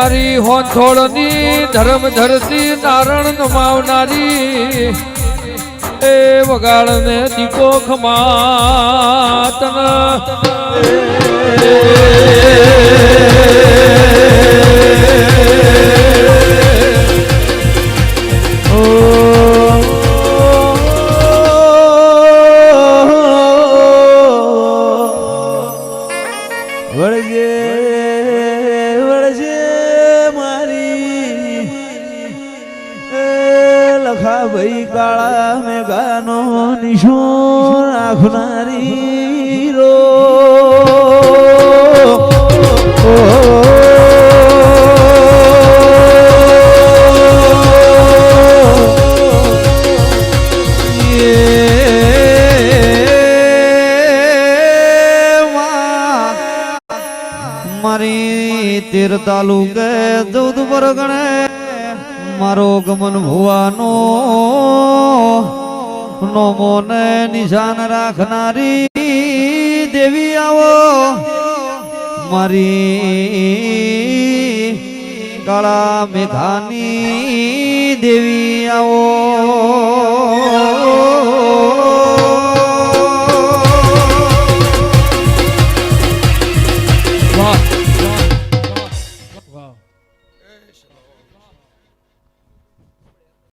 મારી હોંથોળની ધર્મ ધરતી નારણ નમાવનારી એ વગાડને દીકો ખમાતન ભાઈ કાળા મેઘાનો નિશો રાખનારી રો મારી 13 તાલુકે 14 પરગણે મારો ગમન ભુવાનો નોમોને નિશાન રાખનારી દેવી આવો મારી કાળા મેઘાની દેવી આવો